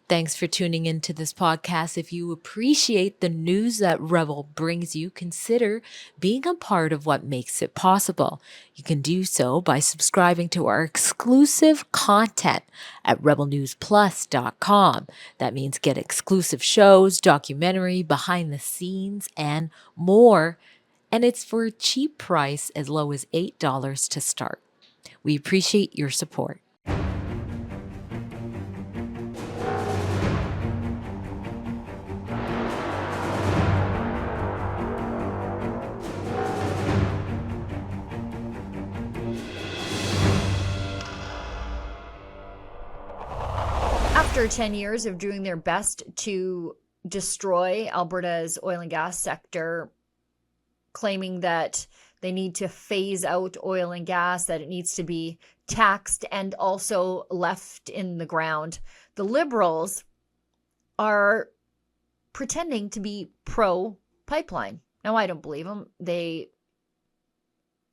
Thanks for tuning into this podcast. If you appreciate the news that Rebel brings you, consider being a part of what makes it possible. You can do so by subscribing to our exclusive content at rebelnewsplus.com. That means get exclusive shows, documentary, behind the scenes, and more. And it's for a cheap price as low as $8 to start. We appreciate your support. After 10 years of doing their best to destroy Alberta's oil and gas sector, claiming that they need to phase out oil and gas, that it needs to be taxed and also left in the ground, the Liberals are pretending to be pro-pipeline. Now, I don't believe them. They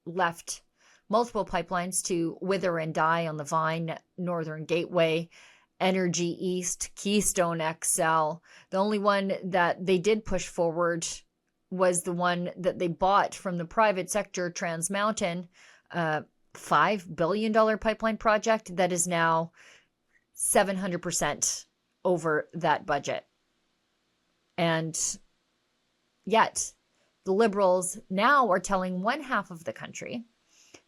left multiple pipelines to wither and die on the Vine, Northern Gateway, Energy East, Keystone XL. The only one that they did push forward was the one that they bought from the private sector, Trans Mountain, $5 billion pipeline project that is now 700% over that budget. And yet the Liberals now are telling one half of the country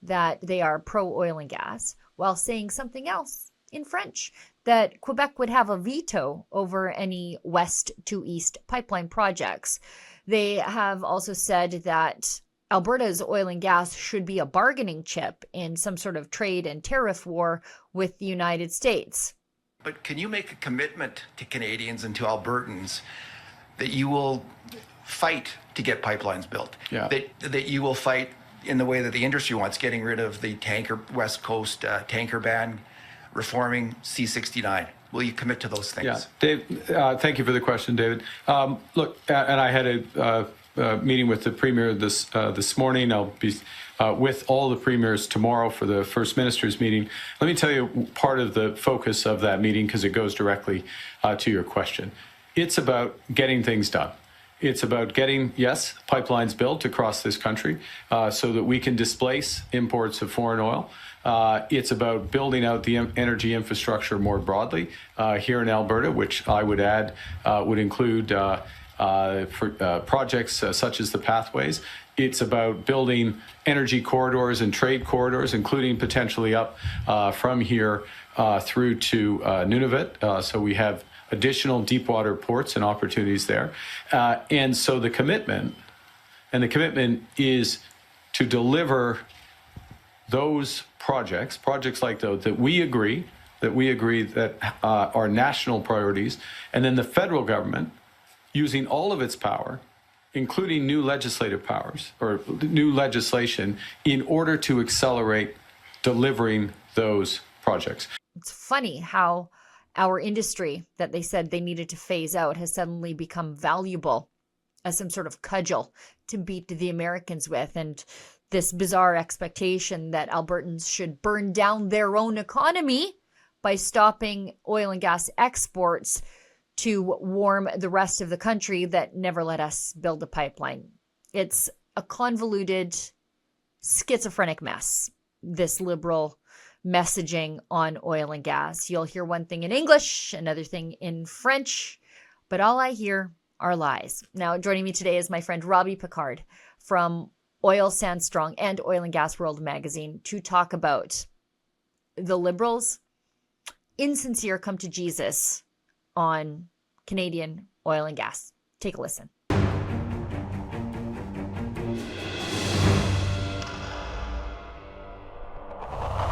that they are pro-oil and gas while saying something else in French, that Quebec would have a veto over any west to east pipeline projects. They have also said that Alberta's oil and gas should be a bargaining chip in some sort of trade and tariff war with the United States. But can you make a commitment to Canadians and to Albertans that you will fight to get pipelines built? Yeah. That you will fight in the way that the industry wants, getting rid of the West Coast tanker ban, reforming C-69. Will you commit to those things? Yeah, Dave, thank you for the question, David. Look, and I had a meeting with the Premier this morning. I'll be with all the Premiers tomorrow for the First Minister's meeting. Let me tell you part of the focus of that meeting, because it goes directly to your question. It's about getting things done. It's about getting, yes, pipelines built across this country so that we can displace imports of foreign oil. It's about building out the energy infrastructure more broadly here in Alberta, which I would add would include projects such as the pathways. It's about building energy corridors and trade corridors, including potentially up from here through to Nunavut. So we have additional deep water ports and opportunities there. And so the commitment is to deliver those projects like those that we agree that are national priorities, and then the federal government using all of its power, including new legislative powers or new legislation, in order to accelerate delivering those projects. It's funny how our industry that they said they needed to phase out has suddenly become valuable as some sort of cudgel to beat the Americans with. And this bizarre expectation that Albertans should burn down their own economy by stopping oil and gas exports to warm the rest of the country that never let us build a pipeline. It's a convoluted, schizophrenic mess, this Liberal messaging on oil and gas. You'll hear one thing in English, another thing in French, but all I hear are lies. Now, joining me today is my friend Robbie Picard from Oil Sand Strong and Oil and Gas World magazine to talk about the Liberals' insincere come to Jesus on Canadian oil and gas. Take a listen.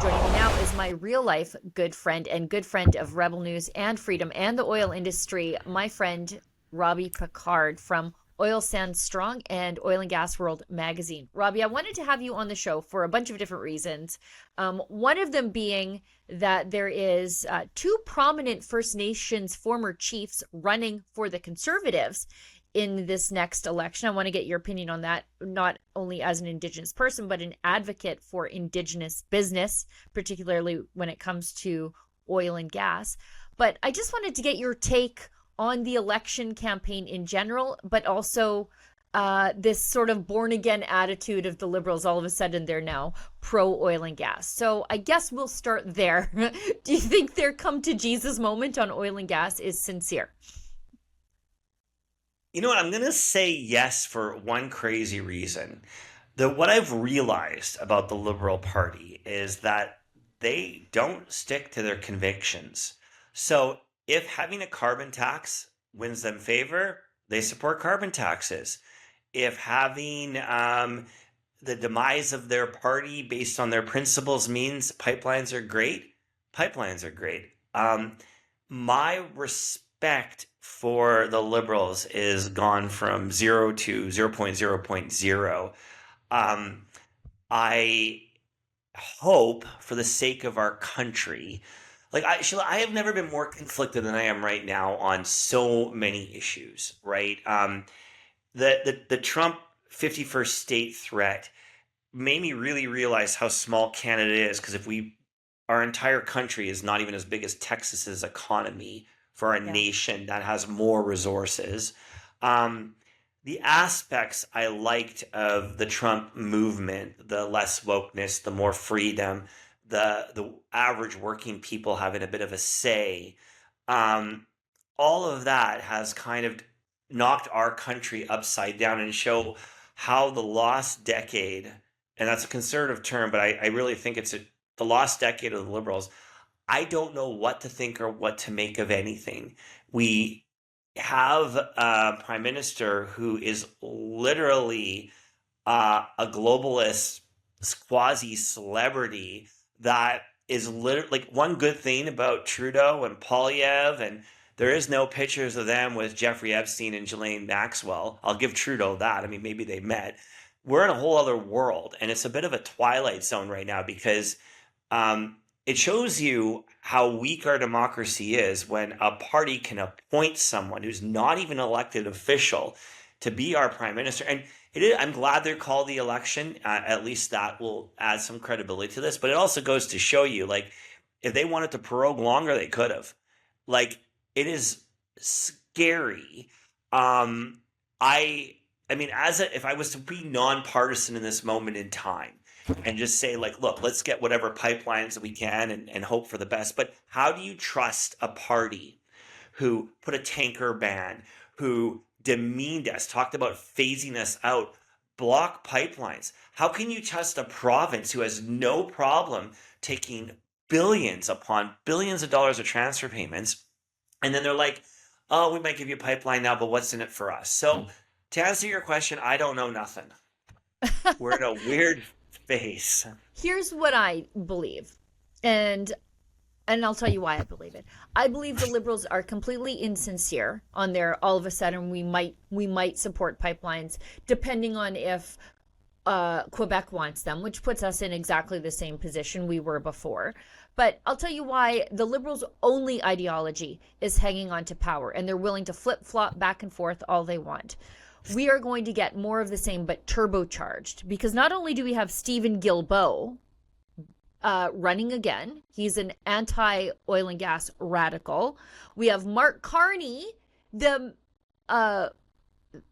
Joining me now is my real life good friend and good friend of Rebel News and Freedom and the oil industry, my friend Robbie Picard from Oil Sand Strong and Oil and Gas World magazine. Robbie, I wanted to have you on the show for a bunch of different reasons. One of them being that there is two prominent First Nations former chiefs running for the Conservatives in this next election. I want to get your opinion on that, not only as an Indigenous person, but an advocate for Indigenous business, particularly when it comes to oil and gas. But I just wanted to get your take on the election campaign in general, but also this sort of born again attitude of the Liberals. All of a sudden, they're now pro oil and gas. So I guess we'll start there. Do you think their come to Jesus moment on oil and gas is sincere? You know what? I'm going to say yes for one crazy reason. What I've realized about the Liberal Party is that they don't stick to their convictions. So if having a carbon tax wins them favor, they support carbon taxes. If having the demise of their party based on their principles means pipelines are great, pipelines are great. My respect for the Liberals is gone from 0 to 0.0.0. I hope, for the sake of our country, Sheila, I have never been more conflicted than I am right now on so many issues, right? The Trump 51st state threat made me really realize how small Canada is, because our entire country is not even as big as Texas's economy for a nation that has more resources. The aspects I liked of the Trump movement, the less wokeness, the more freedom, the average working people having a bit of a say, all of that has kind of knocked our country upside down and show how the lost decade, and that's a conservative term, but I really think it's the lost decade of the Liberals. I don't know what to think or what to make of anything. We have a prime minister who is literally a globalist quasi-celebrity that is literally, like, one good thing about Trudeau and Polyev, and there is no pictures of them with Jeffrey Epstein and Ghislaine Maxwell. I'll give Trudeau that. I mean, maybe they met. We're in a whole other world, and it's a bit of a twilight zone right now, because it shows you how weak our democracy is when a party can appoint someone who's not even an elected official to be our prime minister. And I'm glad they called the election. At least that will add some credibility to this. But it also goes to show you, like, if they wanted to prorogue longer, they could have. Like, it is scary. I mean, if I was to be nonpartisan in this moment in time, and just say, like, look, let's get whatever pipelines that we can and hope for the best. But how do you trust a party who put a tanker ban, who demeaned us, talked about phasing us out, block pipelines? How can you trust a province who has no problem taking billions upon billions of dollars of transfer payments, and then they're like, oh, we might give you a pipeline now, but what's in it for us? So to answer your question, I don't know nothing. We're in a weird phase. Here's what I believe, and I'll tell you why I believe it. I believe the Liberals are completely insincere on their all of a sudden we might support pipelines, depending on if Quebec wants them, which puts us in exactly the same position we were before. But I'll tell you why the Liberals' only ideology is hanging on to power, and they're willing to flip-flop back and forth all they want. We are going to get more of the same, but turbocharged, because not only do we have Stephen Guilbeault running again, he's an anti-oil and gas radical. We have Mark Carney, the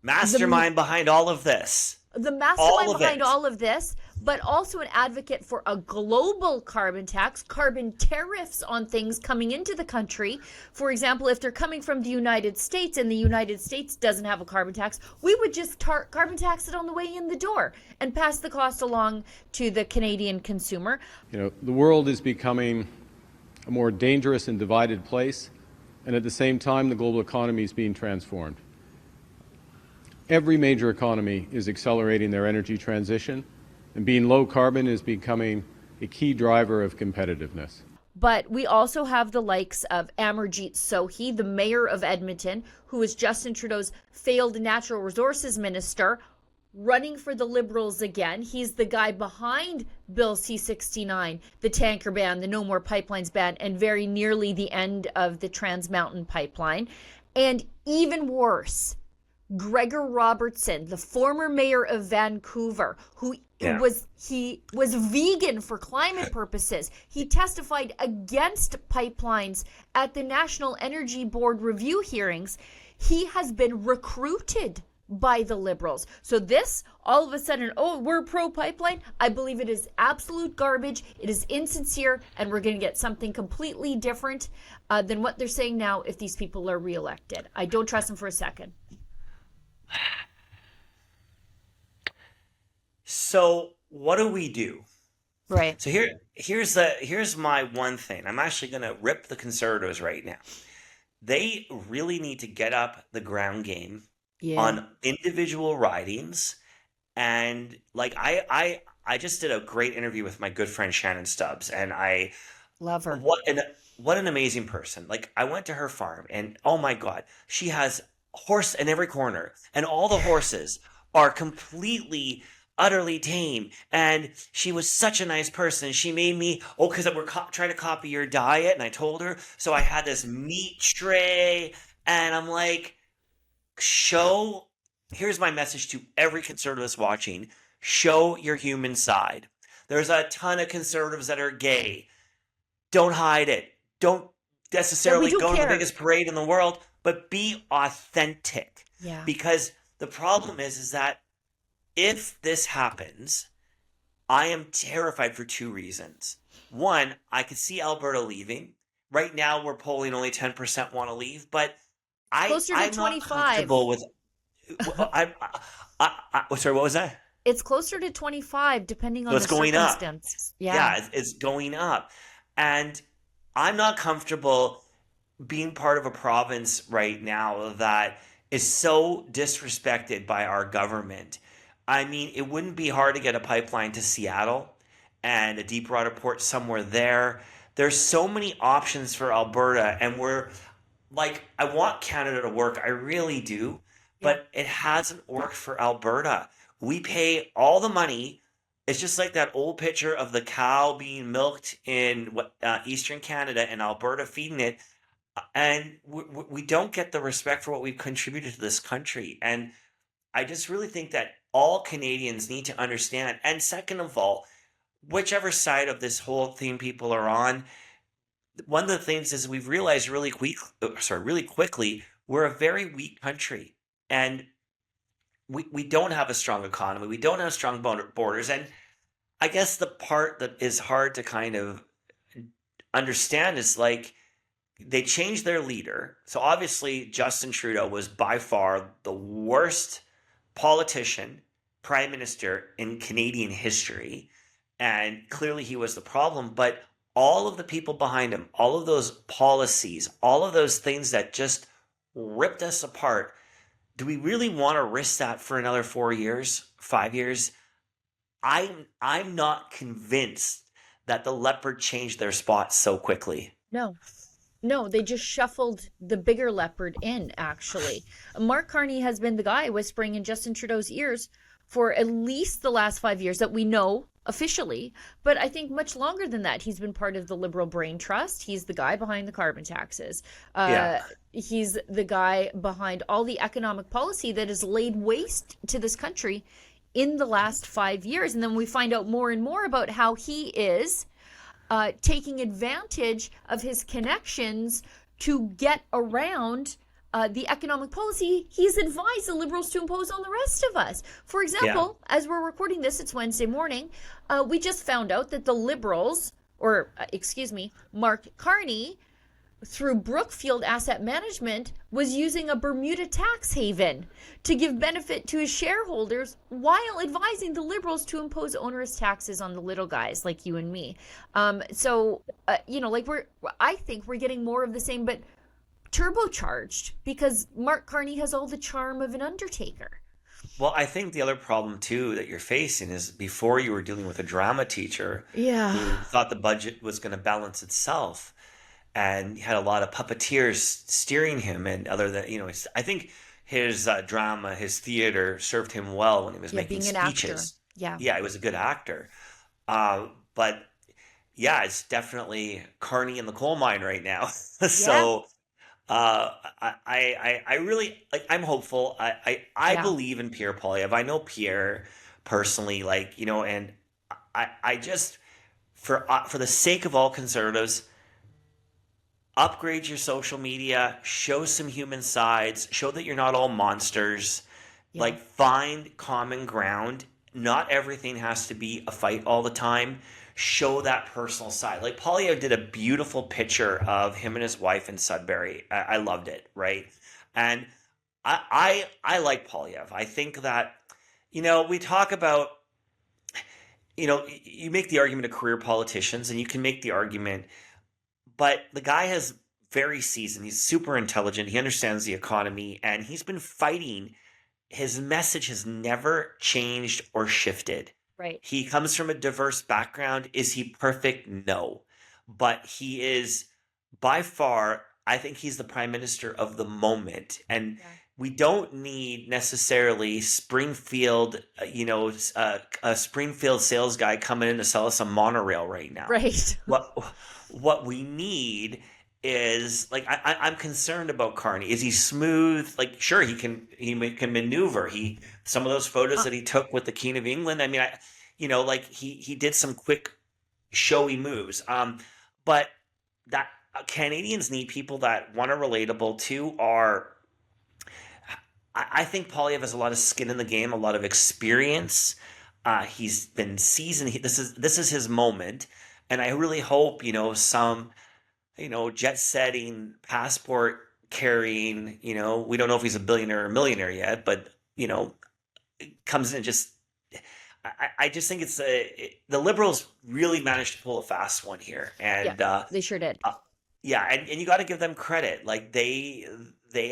mastermind behind all of this. The mastermind behind all of this, but also an advocate for a global carbon tax, carbon tariffs on things coming into the country. For example, if they're coming from the United States and the United States doesn't have a carbon tax, we would just carbon tax it on the way in the door and pass the cost along to the Canadian consumer. You know, the world is becoming a more dangerous and divided place, and at the same time, the global economy is being transformed. Every major economy is accelerating their energy transition, and being low carbon is becoming a key driver of competitiveness. But we also have the likes of Amarjeet Sohi, the mayor of Edmonton, who is Justin Trudeau's failed natural resources minister, running for the Liberals again. He's the guy behind Bill C-69, the tanker ban, the No More Pipelines ban, and very nearly the end of the Trans Mountain pipeline. And even worse, Gregor Robertson, the former mayor of Vancouver, who Yeah. he was vegan for climate purposes. He testified against pipelines at the National Energy Board review hearings. He has been recruited by the Liberals. So this, all of a sudden, oh, we're pro-pipeline. I believe it is absolute garbage. It is insincere, and we're going to get something completely different than what they're saying now if these people are reelected. I don't trust them for a second. So what do we do? Right. So here's my one thing. I'm actually going to rip the Conservatives right now. They really need to get up the ground game on individual ridings. And like I just did a great interview with my good friend Shannon Stubbs, and I Love her. what an amazing person. Like I went to her farm, and oh my God, she has horse in every corner, and all the horses are completely utterly tame. And she was such a nice person. She made me, because we're trying to copy your diet, and I told her. So I had this meat tray, and I'm like, here's my message to every conservative watching: show your human side. There's a ton of conservatives that are gay. Don't hide it. Don't necessarily go to the biggest parade in the world, but be authentic. Yeah. Because the problem is that if this happens, I am terrified for two reasons. One, I could see Alberta leaving. Right now, we're polling only 10% want to leave, but Closer to I'm 25. not comfortable with. Sorry, what was that? It's closer to 25, depending on the circumstance. Yeah, it's going up. And I'm not comfortable being part of a province right now that is so disrespected by our government. I mean, it wouldn't be hard to get a pipeline to Seattle and a deep water port somewhere there. There's so many options for Alberta, and we're like, I want Canada to work. I really do. But it hasn't worked for Alberta. We pay all the money. It's just like that old picture of the cow being milked in Eastern Canada and Alberta feeding it. And we don't get the respect for what we've contributed to this country. And I just really think that all Canadians need to understand. And second of all, whichever side of this whole thing people are on, one of the things is we've realized really quickly, we're a very weak country. And we don't have a strong economy. We don't have strong borders. And I guess the part that is hard to kind of understand is like they changed their leader. So obviously Justin Trudeau was by far the worst politician, prime minister in Canadian history. And clearly he was the problem. But all of the people behind him, all of those policies, all of those things that just ripped us apart, do we really want to risk that for another 4 years, 5 years? I'm not convinced that the leopard changed their spot so quickly. No, they just shuffled the bigger leopard in, actually. Mark Carney has been the guy whispering in Justin Trudeau's ears for at least the last 5 years that we know officially, but I think much longer than that. He's been part of the Liberal Brain Trust. He's the guy behind the carbon taxes. He's the guy behind all the economic policy that has laid waste to this country in the last 5 years. And then we find out more and more about how he is taking advantage of his connections to get around the economic policy he's advised the Liberals to impose on the rest of us. For example, as we're recording this, it's Wednesday morning, we just found out that the Liberals, Mark Carney, through Brookfield Asset Management, was using a Bermuda tax haven to give benefit to his shareholders while advising the Liberals to impose onerous taxes on the little guys like you and me. I think we're getting more of the same, but turbocharged, because Mark Carney has all the charm of an undertaker. Well, I think the other problem too that you're facing is before you were dealing with a drama teacher who thought the budget was going to balance itself, and he had a lot of puppeteers steering him, and I think his drama, his theater served him well when he was making being an speeches. Actor. Yeah, he was a good actor. But yeah, it's definitely Carney in the coal mine right now. So I really, like, I'm hopeful. I believe in Pierre Poilievre. I know Pierre, personally, like, and I just, for the sake of all conservatives, upgrade your social media, show some human sides, show that you're not all monsters, Yeah. like find common ground. Not everything has to be a fight all the time. Show that personal side. Like Polio did a beautiful picture of him and his wife in Sudbury. I loved it, right? And I like Polyev. I think that, we talk about, you make the argument of career politicians, and you can make the argument, but the guy has very seasoned. He's super intelligent. He understands the economy, and he's been fighting. His message has never changed or shifted. Right. He comes from a diverse background. Is he perfect? No. But he is by far, I think he's the prime minister of the moment. And Yeah. we don't need necessarily Springfield, a Springfield sales guy coming in to sell us a monorail right now. Right. What we need is, like, I'm concerned about Carney. Is he smooth? Like, sure, he can maneuver. Some of those photos that he took with the King of England. I mean, like he did some quick, showy moves. But that Canadians need people that one are relatable, two are. I think Polyev has a lot of skin in the game, a lot of experience. He's been seasoned. This is his moment, and I really hope some jet setting, passport carrying. We don't know if he's a billionaire or millionaire yet, but comes in and just. I just think it's the Liberals really managed to pull a fast one here, and They sure did. yeah, and you got to give them credit. Like they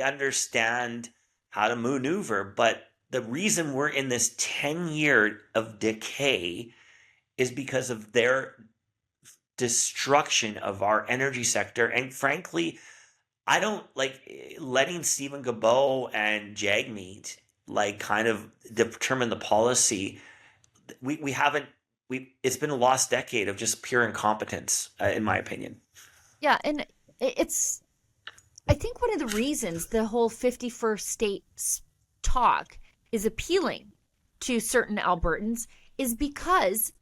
understand how to maneuver, but the reason we're in this 10-year of decay is because of their destruction of our energy sector. And frankly, I don't like letting Stephen Guilbeault and Jagmeet like kind of determine the policy. We haven't. It's been a lost decade of just pure incompetence, in my opinion. Yeah, and it's, I think one of the reasons the whole 51st state talk is appealing to certain Albertans is because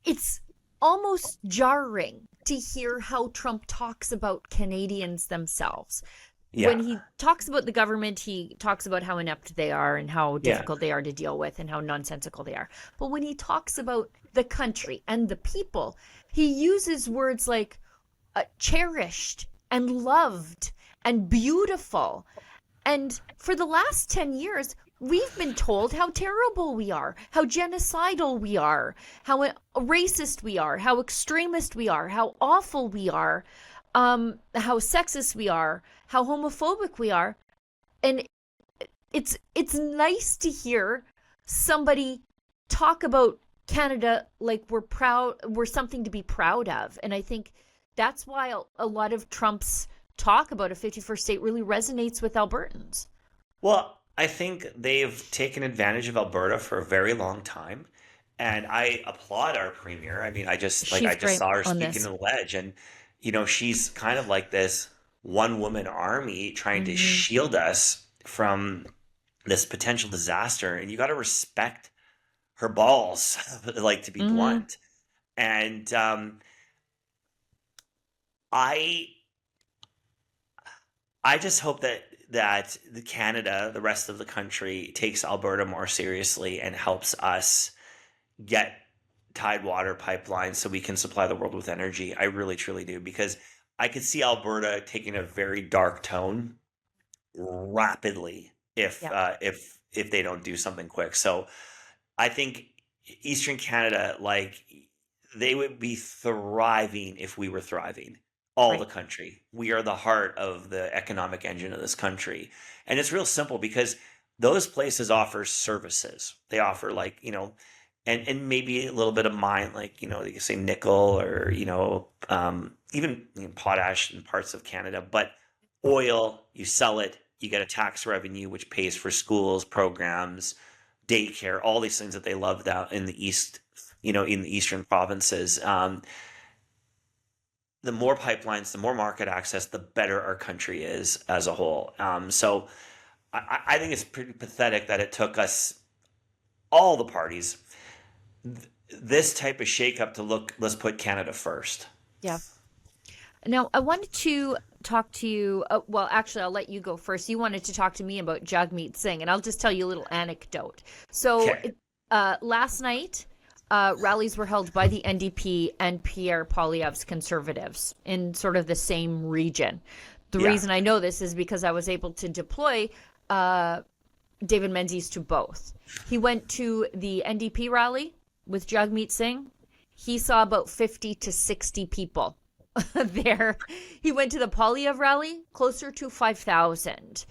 it's almost jarring to hear how Trump talks about Canadians themselves. Yeah. When he talks about the government, he talks about how inept they are and how difficult they are to deal with and how nonsensical they are. But when he talks about the country and the people, he uses words like cherished and loved and beautiful. And for the last 10 years, we've been told how terrible we are, how genocidal we are, how racist we are, how extremist we are, how awful we are, how sexist we are, how homophobic we are. And it's nice to hear somebody talk about Canada like we're something to be proud of. And I think that's why a lot of Trump's talk about a 51st state really resonates with Albertans. Well, I think they've taken advantage of Alberta for a very long time, and I applaud our premier. I mean, I just saw her speaking to the ledge, and she's kind of like this one-woman army trying to shield us from this potential disaster. And you got to respect her balls, like, to be blunt. And I just hope that Canada, the rest of the country, takes Alberta more seriously and helps us get Tidewater pipelines so we can supply the world with energy. I really, truly do, because I could see Alberta taking a very dark tone rapidly if they don't do something quick. So I think Eastern Canada, like, they would be thriving if we were thriving. All the country. We are the heart of the economic engine of this country. And it's real simple because those places offer services. They offer, like, and maybe a little bit of mine, like, you can say nickel or, even potash in parts of Canada. But oil, you sell it, you get a tax revenue, which pays for schools, programs, daycare, all these things that they love out in the East, in the eastern provinces. The more pipelines, the more market access, the better our country is as a whole. So I think it's pretty pathetic that it took us all the parties, this type of shakeup to look, let's put Canada first. Yeah. Now, I wanted to talk to you. Well, actually, I'll let you go first. You wanted to talk to me about Jagmeet Singh, and I'll just tell you a little anecdote. So, Okay. last night, rallies were held by the NDP and Pierre Poilievre's Conservatives in sort of the same region. The Yeah. reason I know this is because I was able to deploy David Menzies to both. He went to the NDP rally with Jagmeet Singh. He saw about 50 to 60 people there. He went to the Poilievre rally, closer to 5,000.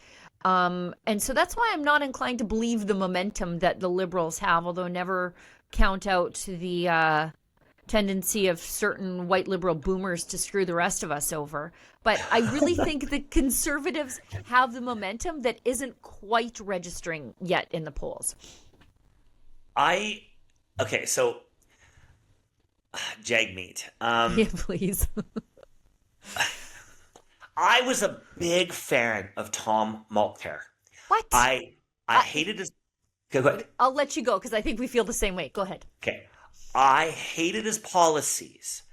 And so that's why I'm not inclined to believe the momentum that the Liberals have, although never count out the tendency of certain white liberal boomers to screw the rest of us over. But I really think the Conservatives have the momentum that isn't quite registering yet in the polls. Okay, so Jagmeet. Yeah, please. I was a big fan of Tom Mulcair. What? I hated his. Go ahead. I'll let you go because I think we feel the same way. Go ahead. Okay. I hated his policies,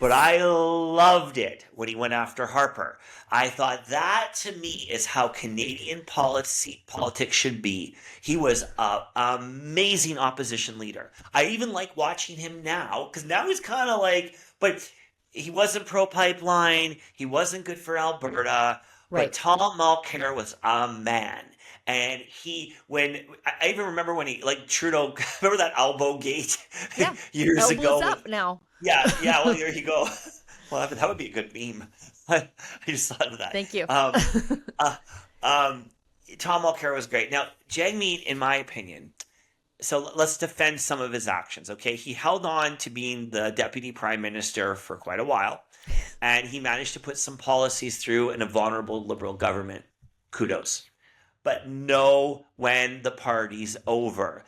but I loved it when he went after Harper. I thought that to me is how Canadian politics should be. He was an amazing opposition leader. I even like watching him now because now he's kind of like, but he wasn't pro-pipeline. He wasn't good for Alberta. Right. But Tom Mulcair was a man. And I even remember when he, like Trudeau, remember that elbow gate Yeah. years Elbows ago? up now. Yeah, well, there you go. Well, that would be a good meme. I just thought of that. Thank you. Tom Mulcair was great. Now, Jagmeet, in my opinion, so let's defend some of his actions, okay? He held on to being the deputy prime minister for quite a while, and he managed to put some policies through in a vulnerable Liberal government. Kudos. But know when the party's over.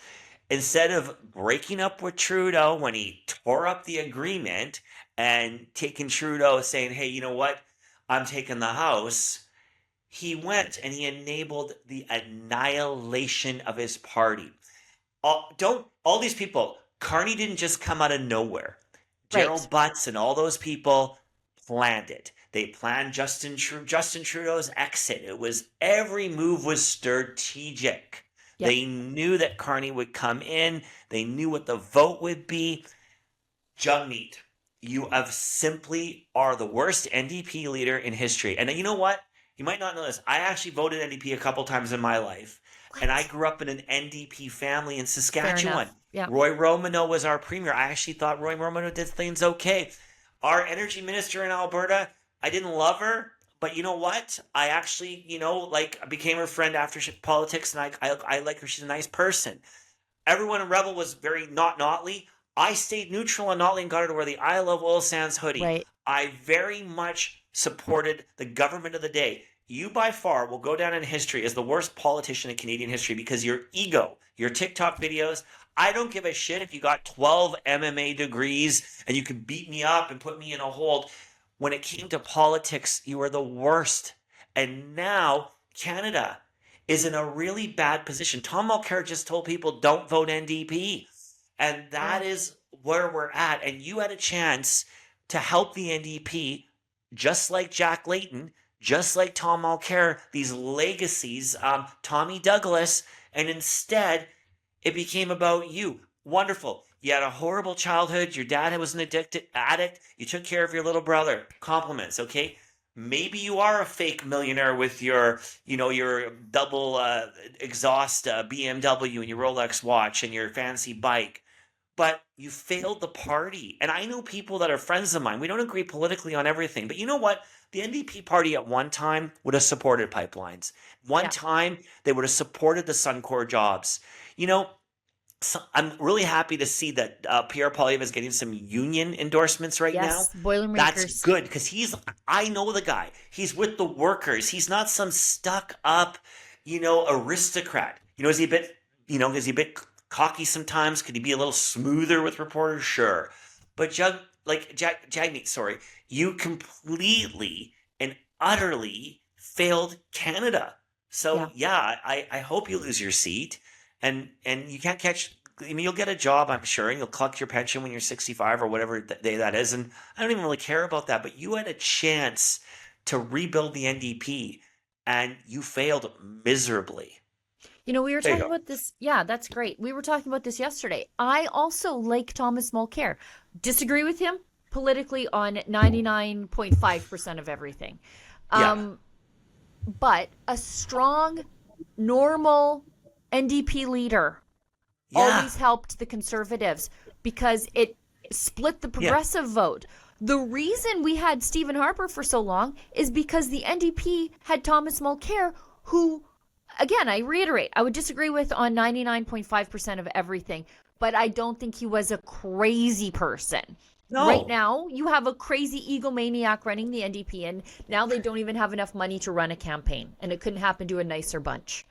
Instead of breaking up with Trudeau when he tore up the agreement and taking Trudeau saying, hey, you know what? I'm taking the House. He went and he enabled the annihilation of his party. All these people, Carney didn't just come out of nowhere. Right. Gerald Butts and all those people planned it. They planned Justin Trudeau's exit. Every move was strategic. Yep. They knew that Carney would come in. They knew what the vote would be. Jagmeet, you simply are the worst NDP leader in history. And you know what? You might not know this. I actually voted NDP a couple times in my life. What? And I grew up in an NDP family in Saskatchewan. Yeah. Roy Romano was our premier. I actually thought Roy Romano did things okay. Our energy minister in Alberta, I didn't love her, but you know what? I actually, I became her friend after politics, and I like her. She's a nice person. Everyone in Rebel was very not Notley. I stayed neutral on Notley and got her to wear the I Love Oil Sands hoodie. Right. I very much supported the government of the day. You by far will go down in history as the worst politician in Canadian history because your ego, your TikTok videos. I don't give a shit if you got 12 MMA degrees and you can beat me up and put me in a hold. When it came to politics, you were the worst. And now Canada is in a really bad position. Tom Mulcair just told people don't vote NDP. And that is where we're at. And you had a chance to help the NDP, just like Jack Layton, just like Tom Mulcair, these legacies, Tommy Douglas, and instead it became about you. Wonderful. You had a horrible childhood. Your dad was an addict. You took care of your little brother. Compliments, okay? Maybe you are a fake millionaire with your double exhaust BMW and your Rolex watch and your fancy bike. But you failed the party. And I know people that are friends of mine. We don't agree politically on everything. But you know what? The NDP party at one time would have supported pipelines. One time, they would have supported the Suncor jobs. So I'm really happy to see that Pierre Poilievre is getting some union endorsements right now. Yes, Boilermakers. That's good because I know the guy. He's with the workers. He's not some stuck up, aristocrat. Is he a bit cocky sometimes? Could he be a little smoother with reporters? Sure. But Jagmeet, you completely and utterly failed Canada. So I hope you lose your seat. And you can't catch I mean, you'll get a job, I'm sure, and you'll collect your pension when you're 65 or whatever day that is. And I don't even really care about that. But you had a chance to rebuild the NDP, and you failed miserably. You know, we were There you talking go. about this. Yeah, that's great. We were talking about this yesterday. I also like Thomas Mulcair. Disagree with him politically on 99.5% of everything. Yeah. But a strong, normal NDP leader Yeah. always helped the Conservatives because it split the Yeah. progressive vote. The reason we had Stephen Harper for so long is because the NDP had Thomas Mulcair, who, again, I reiterate, I would disagree with on 99.5% of everything, but I don't think he was a crazy person. Right No. now, you have a crazy egomaniac running the NDP, and now they don't even have enough money to run a campaign, and it couldn't happen to a nicer bunch.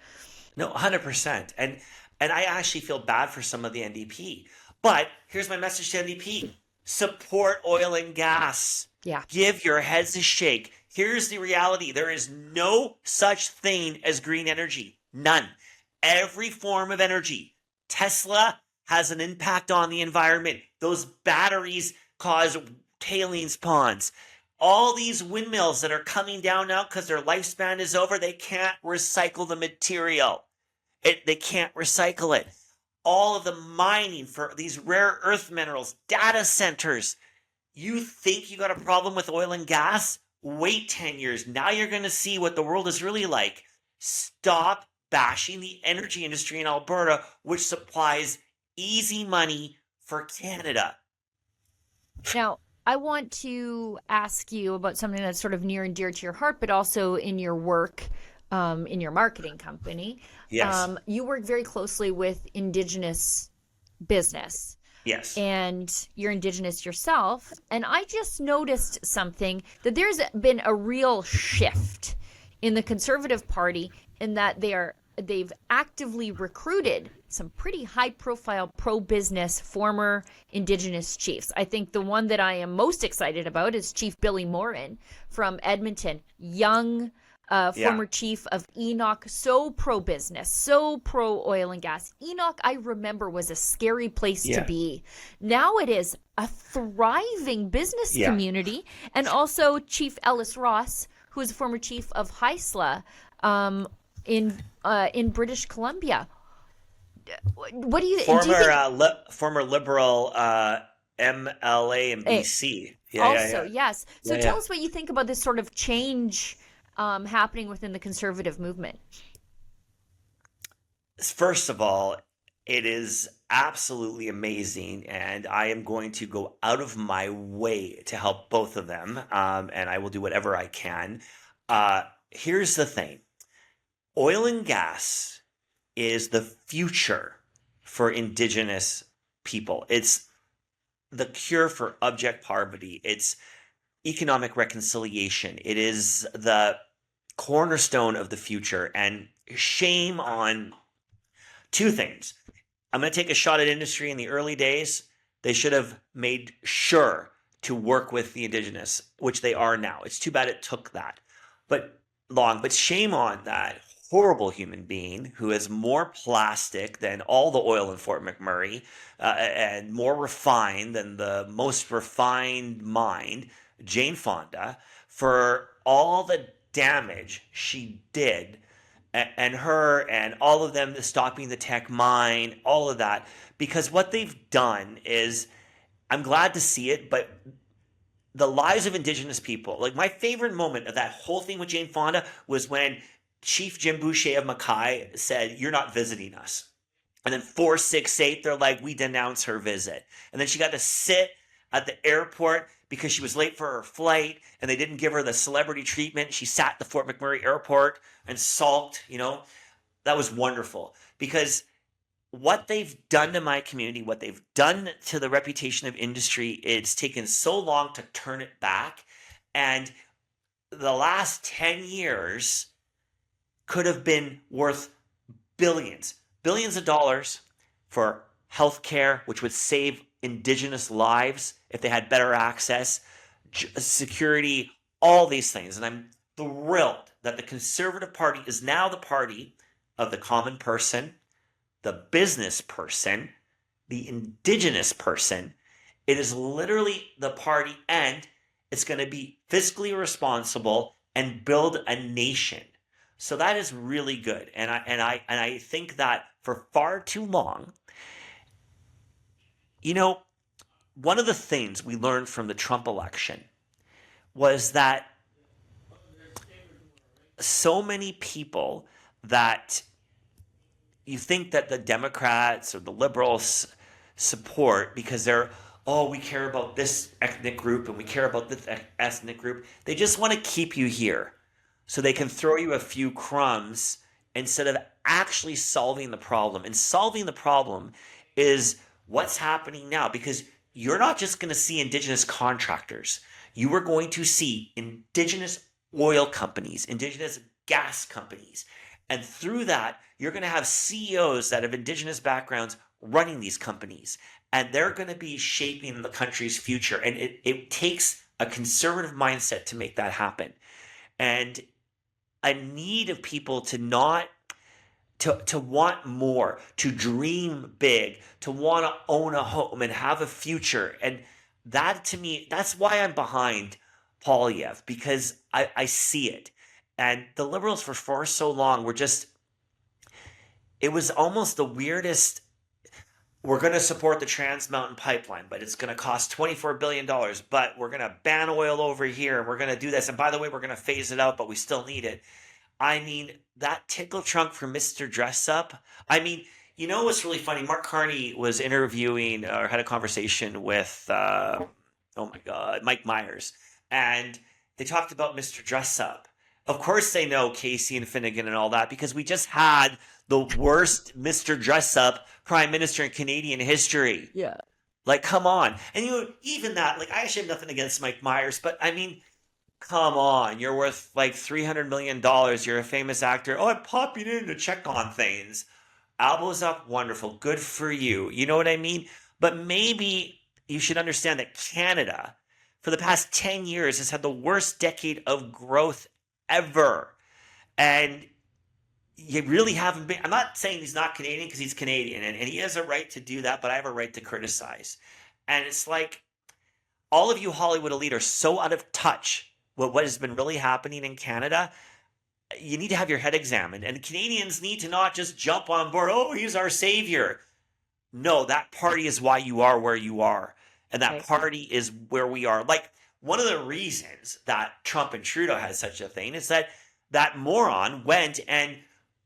No, 100%. And I actually feel bad for some of the NDP. But here's my message to NDP. Support oil and gas. Yeah. Give your heads a shake. Here's the reality. There is no such thing as green energy. None. Every form of energy. Tesla has an impact on the environment. Those batteries cause tailings ponds. All these windmills that are coming down now because their lifespan is over, they can't recycle the material. They can't recycle it. All of the mining for these rare earth minerals, data centers. You think you got a problem with oil and gas? Wait 10 years. Now you're going to see what the world is really like. Stop bashing the energy industry in Alberta, which supplies easy money for Canada. Now, I want to ask you about something that's sort of near and dear to your heart, but also in your work, in your marketing company. Yes. You work very closely with Indigenous business. Yes. And you're Indigenous yourself. And I just noticed something, that there's been a real shift in the Conservative Party in that they've actively recruited some pretty high-profile pro-business former Indigenous chiefs. I think the one that I am most excited about is Chief Billy Morin from Edmonton, young former chief of Enoch, so pro-business, so pro-oil and gas. Enoch, I remember, was a scary place to be. Now it is a thriving business community. And also Chief Ellis Ross, who is a former chief of Haisla in British Columbia. What do you think? Former Liberal MLA in BC. Yes. So tell us what you think about this sort of change happening within the Conservative movement. First of all, it is absolutely amazing, and I am going to go out of my way to help both of them, and I will do whatever I can. Here's the thing. Oil and gas is the future for Indigenous people. It's the cure for abject poverty. It's economic reconciliation. It is the cornerstone of the future. And shame on two things. I'm going to take a shot at industry in the early days. They should have made sure to work with the Indigenous, which they are now. It's too bad it took that long. But shame on that horrible human being who is more plastic than all the oil in Fort McMurray and more refined than the most refined mind, Jane Fonda, for all the damage she did, and her and all of them stopping the tech mine, all of that. Because what they've done is, I'm glad to see it, but the lives of Indigenous people, like my favorite moment of that whole thing with Jane Fonda was when Chief Jim Boucher of Mackay said, "You're not visiting us." And then 468, they're like, "We denounce her visit." And then she got to sit at the airport because she was late for her flight and they didn't give her the celebrity treatment. She sat at the Fort McMurray airport and sulked, That was wonderful, because what they've done to my community, what they've done to the reputation of industry, it's taken so long to turn it back. And the last 10 years could have been worth billions of dollars for healthcare, which would save Indigenous lives if they had better access, security, all these things. And I'm thrilled that the Conservative Party is now the party of the common person, the business person, the Indigenous person. It is literally the party, and it's going to be fiscally responsible and build a nation. So that is really good. And I think that for far too long, one of the things we learned from the Trump election was that so many people that you think that the Democrats or the Liberals support because we care about this ethnic group and we care about this ethnic group. They just want to keep you here so they can throw you a few crumbs instead of actually solving the problem. And solving the problem is what's happening now, because you're not just going to see Indigenous contractors. You are going to see Indigenous oil companies, Indigenous gas companies. And through that, you're going to have CEOs that have Indigenous backgrounds running these companies. And they're going to be shaping the country's future. And it takes a conservative mindset to make that happen. And a need of people to not to want more, to dream big, to want to own a home and have a future. And that, to me, that's why I'm behind Poilievre, because I see it. And the Liberals for so long were just, it was almost the weirdest. We're going to support the Trans Mountain Pipeline, but it's going to cost $24 billion. But we're going to ban oil over here, and we're going to do this. And by the way, we're going to phase it out, but we still need it. I mean, that tickle trunk for Mr. Dress Up. I mean, what's really funny? Mark Carney was interviewing or had a conversation with, Mike Myers. And they talked about Mr. Dress Up. Of course they know Casey and Finnegan and all that, because we just had the worst Mr. Dress Up prime minister in Canadian history. Yeah. Like, come on. And even that, like, I actually have nothing against Mike Myers, but I mean, come on. You're worth like $300 million. You're a famous actor. Oh, I'm popping in to check on things. Elbows up. Wonderful. Good for you. You know what I mean? But maybe you should understand that Canada, for the past 10 years, has had the worst decade of growth ever. And you really haven't been. I'm not saying he's not Canadian, because he's Canadian, and he has a right to do that, but I have a right to criticize. And it's like, all of you Hollywood elite are so out of touch with what has been really happening in Canada. You need to have your head examined, and Canadians need to not just jump on board. Oh, he's our savior. No, that party is why you are where you are, and that party is where we are. Like, one of the reasons that Trump and Trudeau had such a thing is that moron went and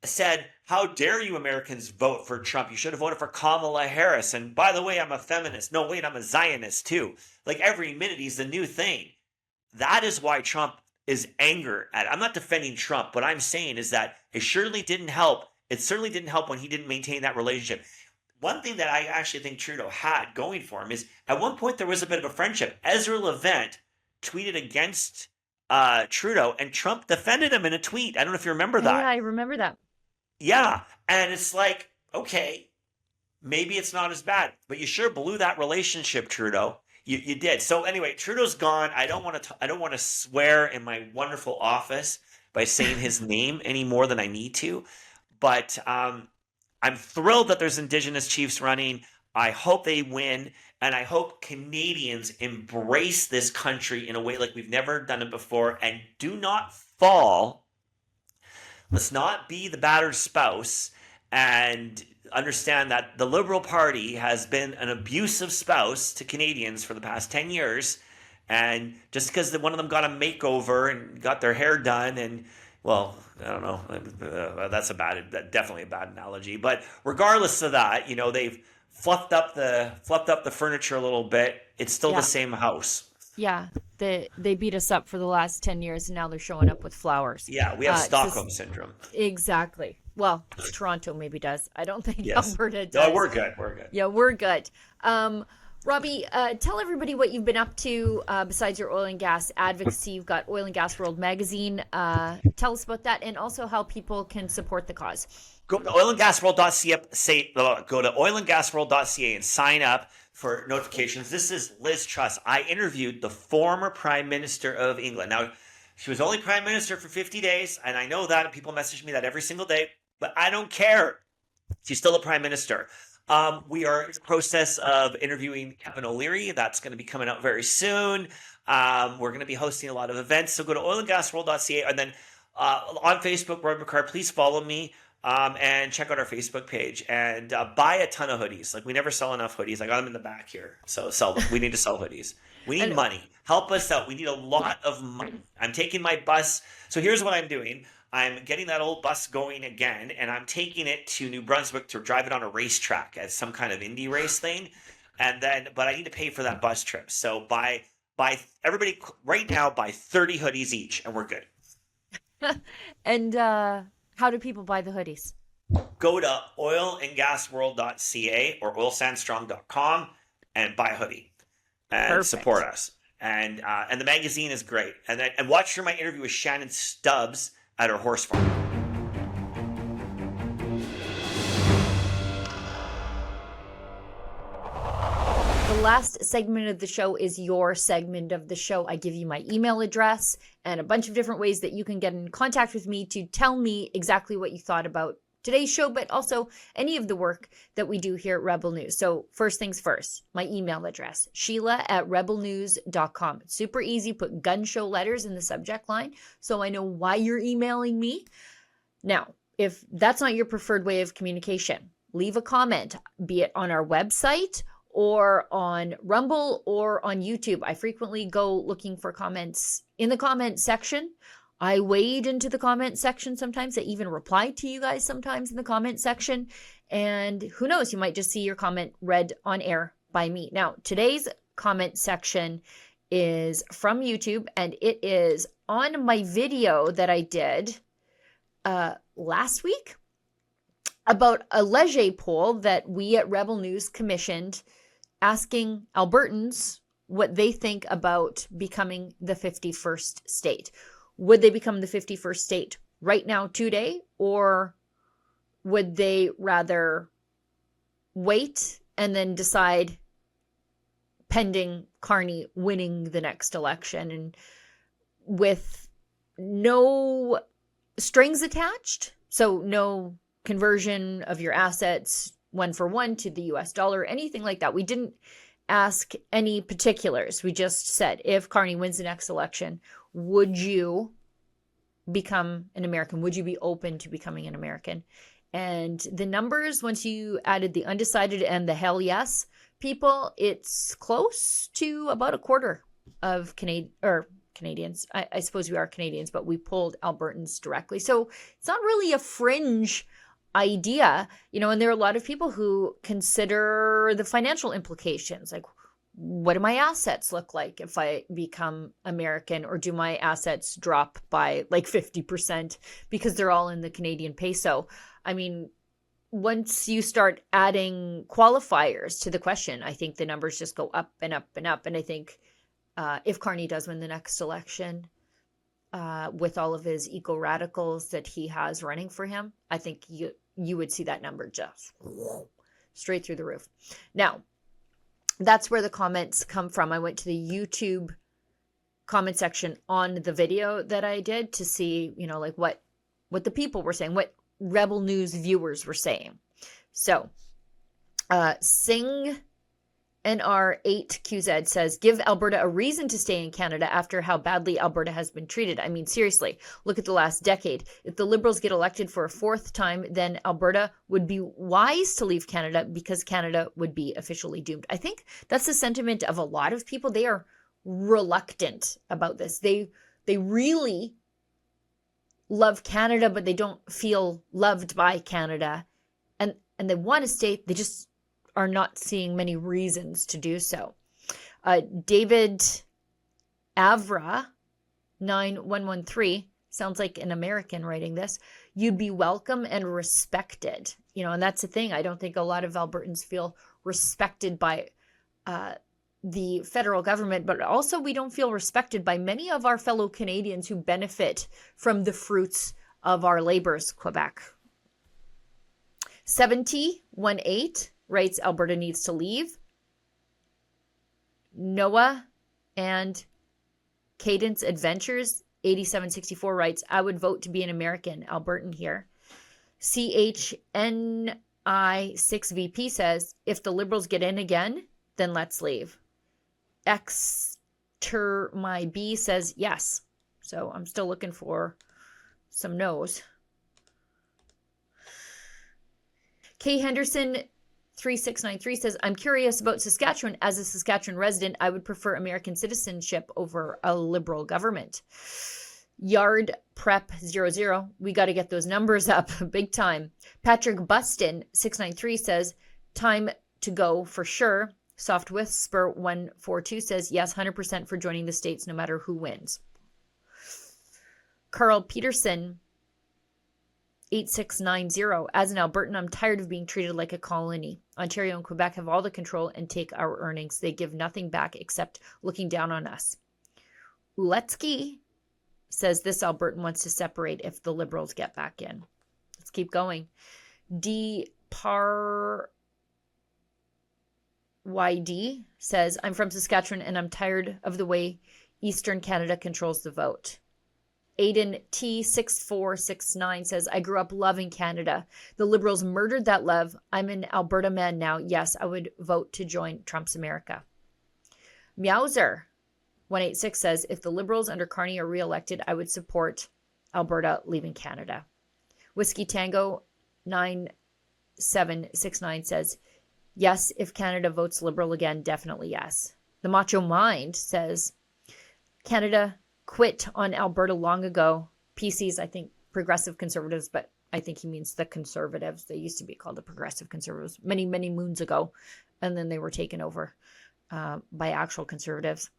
said, how dare you Americans vote for Trump? You should have voted for Kamala Harris. And by the way, I'm a feminist. No, wait, I'm a Zionist too. Like, every minute he's the new thing. That is why Trump is angry at it. I'm not defending Trump. What I'm saying is that it surely didn't help. It certainly didn't help when he didn't maintain that relationship. One thing that I actually think Trudeau had going for him is, at one point there was a bit of a friendship. Ezra Levant tweeted against Trudeau, and Trump defended him in a tweet. I don't know if you remember that. Yeah, I remember that. Yeah, and it's like, okay, maybe it's not as bad, but you sure blew that relationship, Trudeau. You did. So anyway, Trudeau's gone. I don't want to swear in my wonderful office by saying his name any more than I need to, but I'm thrilled that there's Indigenous chiefs running. I hope they win, and I hope Canadians embrace this country in a way like we've never done it before, and do not fall. Let's not be the battered spouse, and understand that the Liberal Party has been an abusive spouse to Canadians for the past 10 years. And just because one of them got a makeover and got their hair done, and, well, I don't know, that's definitely a bad analogy. But regardless of that, they've fluffed up the furniture a little bit. It's still the same house. Yeah, they beat us up for the last 10 years, and now they're showing up with flowers. Yeah, we have Stockholm syndrome. Exactly. Well, Toronto maybe does. I don't think Alberta does. No, we're good. Yeah, we're good. Robbie, tell everybody what you've been up to besides your oil and gas advocacy. You've got Oil and Gas World magazine. Tell us about that, and also how people can support the cause. Go to oilandgasworld.ca. Go to oilandgasworld.ca and sign up for notifications. This is Liz Truss. I interviewed the former Prime Minister of England. Now, she was only Prime Minister for 50 days, and I know that, and people message me that every single day, but I don't care. She's still a Prime Minister. We are in the process of interviewing Kevin O'Leary. That's going to be coming out very soon. We're going to be hosting a lot of events. So go to oilandgasworld.ca, and then on Facebook, Roy McCart, please follow me. And check out our Facebook page and buy a ton of hoodies. Like, we never sell enough hoodies. I got them in the back here. So sell them. We need to sell hoodies. We need money. Help us out. We need a lot of money. I'm taking my bus. So here's what I'm doing. I'm getting that old bus going again, and I'm taking it to New Brunswick to drive it on a racetrack as some kind of indie race thing. And then, but I need to pay for that bus trip. So buy everybody right now, buy 30 hoodies each, and we're good. And how do people buy the hoodies? Go to oilandgasworld.ca or oilsandstrong.com and buy a hoodie and support us. And the magazine is great. And watch for my interview with Shannon Stubbs at her horse farm. The last segment of the show is your segment of the show. I give you my email address and a bunch of different ways that you can get in contact with me to tell me exactly what you thought about today's show, but also any of the work that we do here at Rebel News. So first things first, my email address, sheila@rebelnews.com. It's super easy. Put gun show letters in the subject line so I know why you're emailing me. Now, if that's not your preferred way of communication, leave a comment, be it on our website or on Rumble or on YouTube. I frequently go looking for comments in the comment section. I wade into the comment section sometimes. I even reply to you guys sometimes in the comment section. And who knows, you might just see your comment read on air by me. Now, today's comment section is from YouTube, and it is on my video that I did last week about a Leger poll that we at Rebel News commissioned, asking Albertans what they think about becoming the 51st state. Would they become the 51st state right now, today, or would they rather wait and then decide pending Carney winning the next election and with no strings attached? So no conversion of your assets 1-for-1 to the US dollar, anything like that. We didn't ask any particulars. We just said, if Carney wins the next election, would you become an American? Would you be open to becoming an American? And the numbers, once you added the undecided and the hell yes people, it's close to about a quarter of Canadians. I suppose we are Canadians, but we polled Albertans directly. So it's not really a fringe idea, and there are a lot of people who consider the financial implications, like, what do my assets look like if I become American, or do my assets drop by like 50% because they're all in the Canadian peso? I mean, once you start adding qualifiers to the question, I think the numbers just go up and up and up. And I think if Carney does win the next election, with all of his eco-radicals that he has running for him, I think you would see that number just straight through the roof. Now, that's where the comments come from. I went to the YouTube comment section on the video that I did to see, like what the people were saying, what Rebel News viewers were saying. So, Sing NR8QZ says, give Alberta a reason to stay in Canada after how badly Alberta has been treated. I mean, seriously, look at the last decade. If the Liberals get elected for a fourth time, then Alberta would be wise to leave Canada because Canada would be officially doomed. I think that's the sentiment of a lot of people. They are reluctant about this. They really love Canada, but they don't feel loved by Canada. And they want to stay. They just are not seeing many reasons to do so. David Avra 9113 sounds like an American writing this. You'd be welcome and respected. And that's the thing. I don't think a lot of Albertans feel respected by the federal government, but also we don't feel respected by many of our fellow Canadians who benefit from the fruits of our labors. Quebec. 7018 writes, Alberta needs to leave. Noah and Cadence Adventures 8764 writes, I would vote to be an American. Albertan here. CHN I6VP says, if the Liberals get in again, then let's leave. Exter my B says yes. So I'm still looking for some no's. K Henderson 3693 says, I'm curious about Saskatchewan. As a Saskatchewan resident, I would prefer American citizenship over a Liberal government. Yard Prep 00, we got to get those numbers up big time. Patrick Buston 693 says, time to go for sure. Soft Whisper 142 says, yes, 100% for joining the States no matter who wins. Carl Peterson 8690, as an Albertan, I'm tired of being treated like a colony. Ontario and Quebec have all the control and take our earnings. They give nothing back except looking down on us. Uletsky says this Albertan wants to separate if the Liberals get back in. Let's keep going. D Par YD says, I'm from Saskatchewan and I'm tired of the way Eastern Canada controls the vote. Aiden T6469 says, I grew up loving Canada. The Liberals murdered that love. I'm an Alberta man now. Yes, I would vote to join Trump's America. Meowser 186 says, if the Liberals under Carney are reelected, I would support Alberta leaving Canada. Whiskey Tango 9769 says, yes, if Canada votes Liberal again, definitely yes. The Macho Mind says, Canada quit on Alberta long ago. PCs, I think progressive conservatives, but I think he means the conservatives. They used to be called the progressive conservatives many, many moons ago, and then they were taken over by actual conservatives.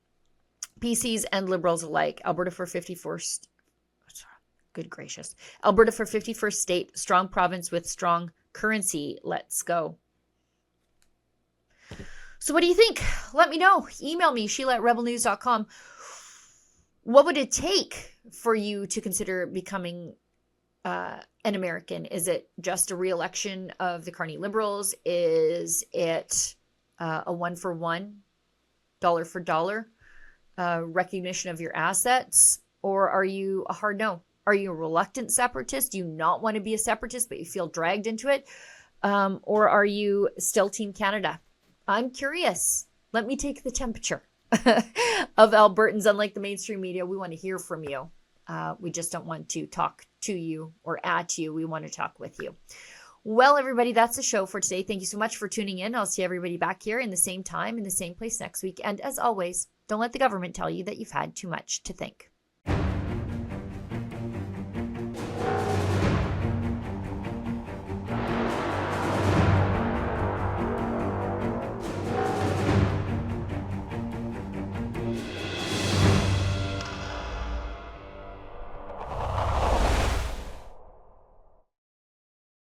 PCs and Liberals alike. Alberta for 51st. Good gracious. Alberta for 51st state. Strong province with strong currency. Let's go. So what do you think? Let me know. Email me, Sheila@rebelnews.com. What would it take for you to consider becoming an American? Is it just a re-election of the Carney Liberals? Is it a one-for-one, dollar-for-dollar recognition of your assets? Or are you a hard no? Are you a reluctant separatist? Do you not want to be a separatist, but you feel dragged into it? Or are you still Team Canada? I'm curious. Let me take the temperature of Albertans. Unlike the mainstream media, we want to hear from you. We just don't want to talk to you or at you. We want to talk with you. Well, everybody, that's the show for today. Thank you so much for tuning in. I'll see everybody back here in the same time, in the same place next week. And as always, don't let the government tell you that you've had too much to think.